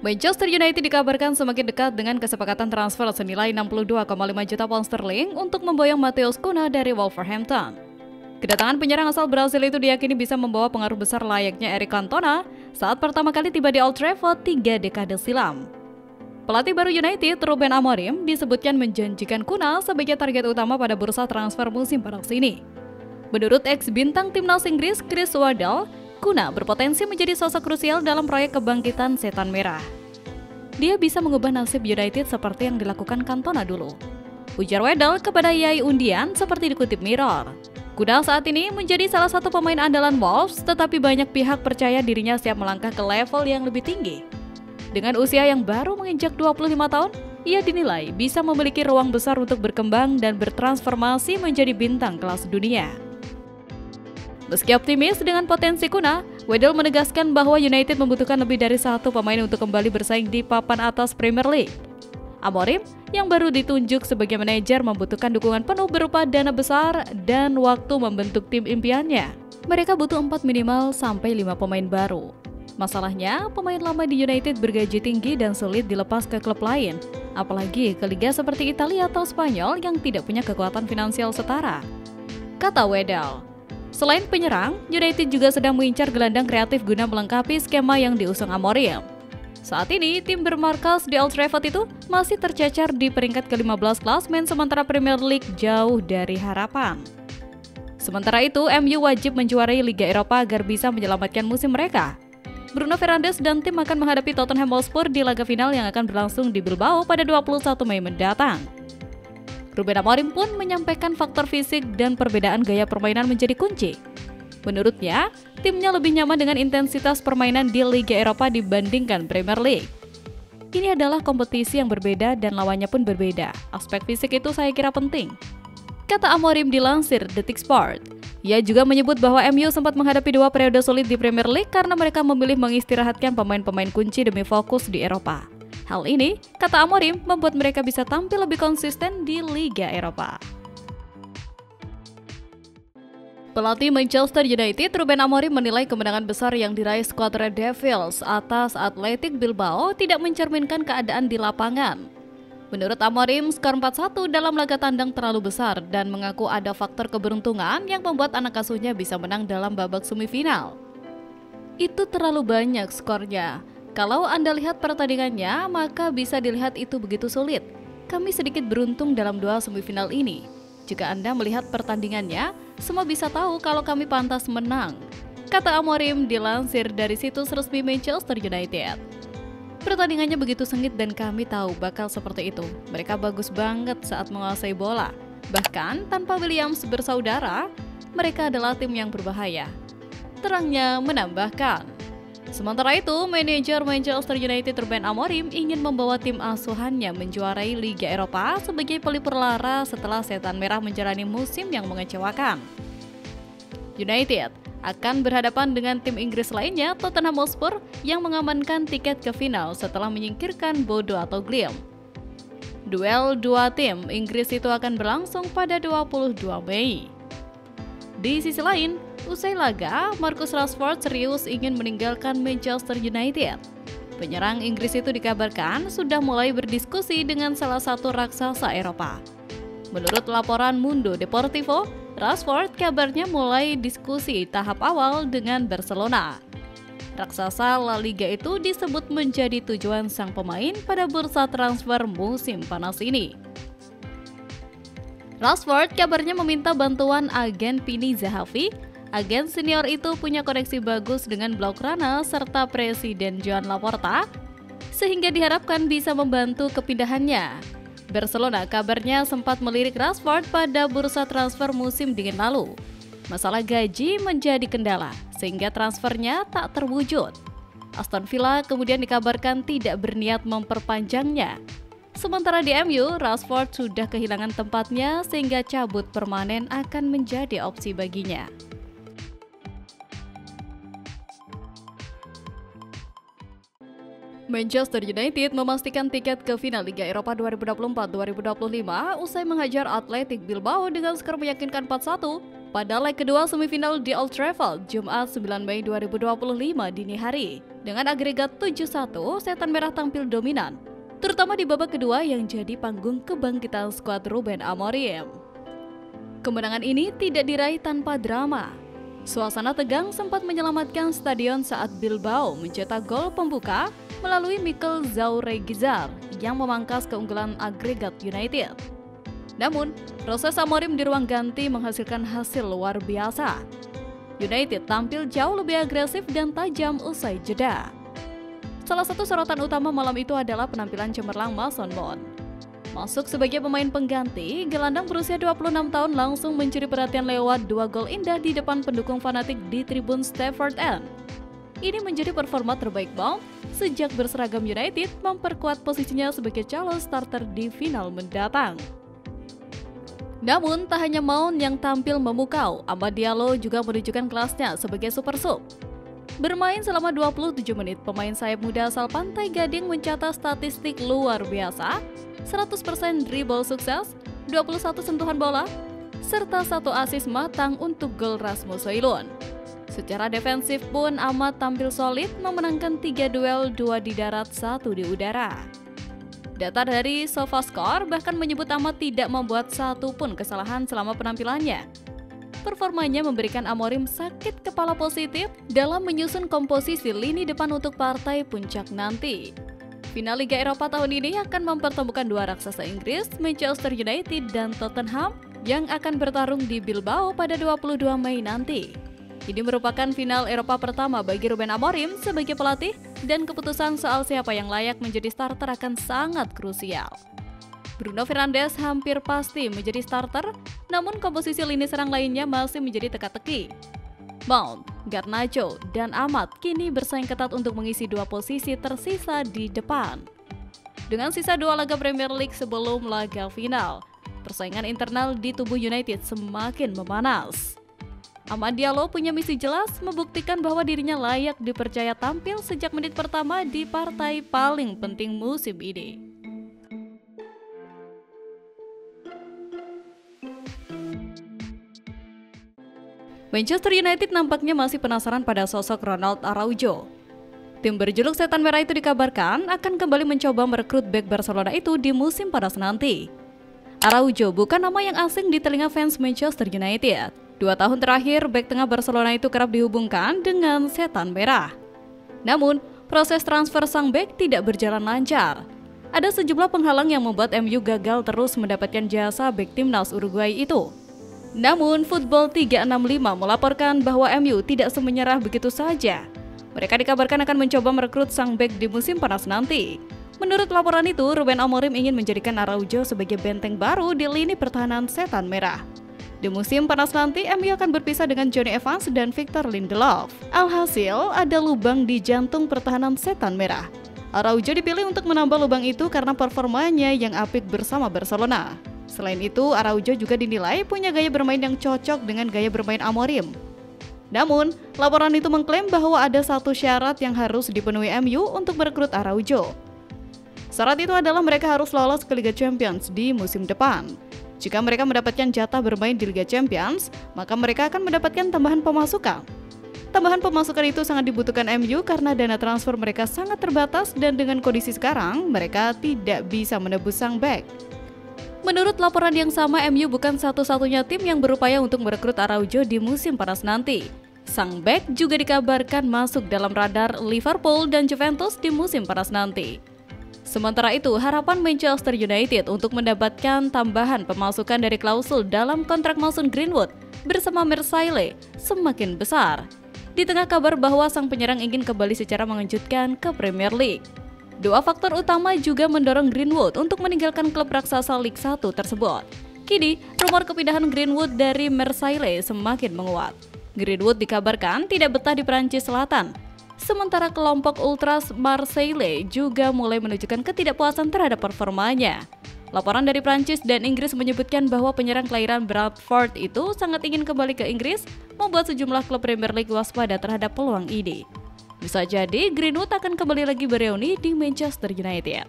Manchester United dikabarkan semakin dekat dengan kesepakatan transfer senilai 62,5 juta pound sterling untuk memboyong Matheus Cunha dari Wolverhampton. Kedatangan penyerang asal Brasil itu diyakini bisa membawa pengaruh besar layaknya Eric Cantona saat pertama kali tiba di Old Trafford 3 dekade silam. Pelatih baru United, Ruben Amorim, disebutkan menjanjikan Cunha sebagai target utama pada bursa transfer musim panas ini. Menurut ex-bintang timnas Inggris Chris Waddle, Cunha berpotensi menjadi sosok krusial dalam proyek kebangkitan Setan Merah. Dia bisa mengubah nasib United seperti yang dilakukan Cantona dulu. Ujar Waddle kepada Yai Undian seperti dikutip Mirror. Cunha saat ini menjadi salah satu pemain andalan Wolves, tetapi banyak pihak percaya dirinya siap melangkah ke level yang lebih tinggi. Dengan usia yang baru menginjak 25 tahun, ia dinilai bisa memiliki ruang besar untuk berkembang dan bertransformasi menjadi bintang kelas dunia. Meski optimis dengan potensi Cunha, Waddle menegaskan bahwa United membutuhkan lebih dari satu pemain untuk kembali bersaing di papan atas Premier League. Amorim, yang baru ditunjuk sebagai manajer, membutuhkan dukungan penuh berupa dana besar dan waktu membentuk tim impiannya. Mereka butuh 4 minimal sampai 5 pemain baru. Masalahnya, pemain lama di United bergaji tinggi dan sulit dilepas ke klub lain, apalagi ke liga seperti Italia atau Spanyol yang tidak punya kekuatan finansial setara. Kata Waddle, selain penyerang, United juga sedang mengincar gelandang kreatif guna melengkapi skema yang diusung Amorim. Saat ini, tim bermarkas di Old Trafford itu masih tercecer di peringkat ke-15 klasmen, sementara Premier League jauh dari harapan. Sementara itu, MU wajib menjuarai Liga Eropa agar bisa menyelamatkan musim mereka. Bruno Fernandes dan tim akan menghadapi Tottenham Hotspur di laga final yang akan berlangsung di Bilbao pada 21 Mei mendatang. Ruben Amorim pun menyampaikan faktor fisik dan perbedaan gaya permainan menjadi kunci. Menurutnya, timnya lebih nyaman dengan intensitas permainan di Liga Eropa dibandingkan Premier League. Ini adalah kompetisi yang berbeda dan lawannya pun berbeda. Aspek fisik itu saya kira penting, kata Amorim dilansir Detik Sport. Ia juga menyebut bahwa MU sempat menghadapi 2 periode sulit di Premier League karena mereka memilih mengistirahatkan pemain-pemain kunci demi fokus di Eropa. Hal ini, kata Amorim, membuat mereka bisa tampil lebih konsisten di Liga Eropa. Pelatih Manchester United, Ruben Amorim, menilai kemenangan besar yang diraih skuad Red Devils atas Athletic Bilbao tidak mencerminkan keadaan di lapangan. Menurut Amorim, skor 4-1 dalam laga tandang terlalu besar dan mengaku ada faktor keberuntungan yang membuat anak asuhnya bisa menang dalam babak semifinal. Itu terlalu banyak skornya. Kalau Anda lihat pertandingannya, maka bisa dilihat itu begitu sulit. Kami sedikit beruntung dalam 2 semifinal ini. Jika Anda melihat pertandingannya, semua bisa tahu kalau kami pantas menang, kata Amorim dilansir dari situs resmi Manchester United. Pertandingannya begitu sengit dan kami tahu bakal seperti itu. Mereka bagus banget saat menguasai bola. Bahkan tanpa Williams bersaudara, mereka adalah tim yang berbahaya. Terangnya menambahkan. Sementara itu, manajer Manchester United Ruben Amorim ingin membawa tim asuhannya menjuarai Liga Eropa sebagai pelipur lara setelah Setan Merah menjalani musim yang mengecewakan. United akan berhadapan dengan tim Inggris lainnya, Tottenham Hotspur, yang mengamankan tiket ke final setelah menyingkirkan Bodo atau Glimt. Duel 2 tim Inggris itu akan berlangsung pada 22 Mei. Di sisi lain, usai laga, Marcus Rashford serius ingin meninggalkan Manchester United. Penyerang Inggris itu dikabarkan sudah mulai berdiskusi dengan salah satu raksasa Eropa. Menurut laporan Mundo Deportivo, Rashford kabarnya mulai diskusi tahap awal dengan Barcelona. Raksasa La Liga itu disebut menjadi tujuan sang pemain pada bursa transfer musim panas ini. Rashford kabarnya meminta bantuan agen Pini Zahavi. Agen senior itu punya koneksi bagus dengan Blaugrana serta Presiden Joan Laporta, sehingga diharapkan bisa membantu kepindahannya. Barcelona kabarnya sempat melirik Rashford pada bursa transfer musim dingin lalu. Masalah gaji menjadi kendala, sehingga transfernya tak terwujud. Aston Villa kemudian dikabarkan tidak berniat memperpanjangnya. Sementara di MU, Rashford sudah kehilangan tempatnya sehingga cabut permanen akan menjadi opsi baginya. Manchester United memastikan tiket ke final Liga Eropa 2024-2025 usai menghajar Athletic Bilbao dengan skor meyakinkan 4-1 pada leg kedua semifinal di Old Trafford, Jumat 9 Mei 2025 dini hari. Dengan agregat 7-1, Setan Merah tampil dominan, terutama di babak kedua yang jadi panggung kebangkitan skuad Ruben Amorim. Kemenangan ini tidak diraih tanpa drama. Suasana tegang sempat menyelamatkan stadion saat Bilbao mencetak gol pembuka melalui Mikel Zauregizar yang memangkas keunggulan agregat United. Namun, proses Amorim di ruang ganti menghasilkan hasil luar biasa. United tampil jauh lebih agresif dan tajam usai jeda. Salah satu sorotan utama malam itu adalah penampilan cemerlang Mason Mount. Masuk sebagai pemain pengganti, gelandang berusia 26 tahun langsung mencuri perhatian lewat 2 gol indah di depan pendukung fanatik di tribun Stamford End. Ini menjadi performa terbaik Mount sejak berseragam United memperkuat posisinya sebagai calon starter di final mendatang. Namun, tak hanya Mount yang tampil memukau, Amad Diallo juga menunjukkan kelasnya sebagai super sub. Bermain selama 27 menit, pemain sayap muda asal Pantai Gading mencatat statistik luar biasa, 100% dribble sukses, 21 sentuhan bola, serta 1 assist matang untuk gol Rasmus Højlund. Secara defensif pun Amad tampil solid memenangkan 3 duel, 2 di darat, 1 di udara. Data dari SofaScore bahkan menyebut Amad tidak membuat satu pun kesalahan selama penampilannya. Performanya memberikan Amorim sakit kepala positif dalam menyusun komposisi lini depan untuk partai puncak nanti. Final Liga Eropa tahun ini akan mempertemukan 2 raksasa Inggris, Manchester United dan Tottenham, yang akan bertarung di Bilbao pada 22 Mei nanti. Ini merupakan final Eropa pertama bagi Ruben Amorim sebagai pelatih, dan keputusan soal siapa yang layak menjadi starter akan sangat krusial. Bruno Fernandes hampir pasti menjadi starter, namun komposisi lini serang lainnya masih menjadi teka-teki. Mount, Garnacho, dan Amad kini bersaing ketat untuk mengisi 2 posisi tersisa di depan. Dengan sisa 2 laga Premier League sebelum laga final, persaingan internal di tubuh United semakin memanas. Amad Diallo punya misi jelas membuktikan bahwa dirinya layak dipercaya tampil sejak menit pertama di partai paling penting musim ini. Manchester United nampaknya masih penasaran pada sosok Ronald Araujo. Tim berjuluk Setan Merah itu dikabarkan akan kembali mencoba merekrut bek Barcelona itu di musim panas nanti. Araujo bukan nama yang asing di telinga fans Manchester United. 2 tahun terakhir, bek tengah Barcelona itu kerap dihubungkan dengan Setan Merah. Namun, proses transfer sang bek tidak berjalan lancar. Ada sejumlah penghalang yang membuat MU gagal terus mendapatkan jasa bek timnas Uruguay itu. Namun, Football 365 melaporkan bahwa MU tidak semenyerah begitu saja. Mereka dikabarkan akan mencoba merekrut sang bek di musim panas nanti. Menurut laporan itu, Ruben Amorim ingin menjadikan Araujo sebagai benteng baru di lini pertahanan Setan Merah. Di musim panas nanti, MU akan berpisah dengan Johnny Evans dan Victor Lindelof. Alhasil, ada lubang di jantung pertahanan Setan Merah. Araujo dipilih untuk menambah lubang itu karena performanya yang apik bersama Barcelona. Selain itu, Araujo juga dinilai punya gaya bermain yang cocok dengan gaya bermain Amorim. Namun, laporan itu mengklaim bahwa ada satu syarat yang harus dipenuhi MU untuk merekrut Araujo. Syarat itu adalah mereka harus lolos ke Liga Champions di musim depan. Jika mereka mendapatkan jatah bermain di Liga Champions, maka mereka akan mendapatkan tambahan pemasukan. Tambahan pemasukan itu sangat dibutuhkan MU karena dana transfer mereka sangat terbatas dan dengan kondisi sekarang, mereka tidak bisa menebus sang bek. Menurut laporan yang sama, MU bukan satu-satunya tim yang berupaya untuk merekrut Araujo di musim panas nanti. Sang bek juga dikabarkan masuk dalam radar Liverpool dan Juventus di musim panas nanti. Sementara itu, harapan Manchester United untuk mendapatkan tambahan pemasukan dari klausul dalam kontrak Mason Greenwood bersama Marseille semakin besar. Di tengah kabar bahwa sang penyerang ingin kembali secara mengejutkan ke Premier League. 2 faktor utama juga mendorong Greenwood untuk meninggalkan klub raksasa Liga 1 tersebut. Kini, rumor kepindahan Greenwood dari Marseille semakin menguat. Greenwood dikabarkan tidak betah di Prancis Selatan. Sementara kelompok Ultras Marseille juga mulai menunjukkan ketidakpuasan terhadap performanya. Laporan dari Prancis dan Inggris menyebutkan bahwa penyerang kelahiran Bradford itu sangat ingin kembali ke Inggris, membuat sejumlah klub Premier League waspada terhadap peluang ini. Bisa jadi Greenwood akan kembali lagi bereuni di Manchester United.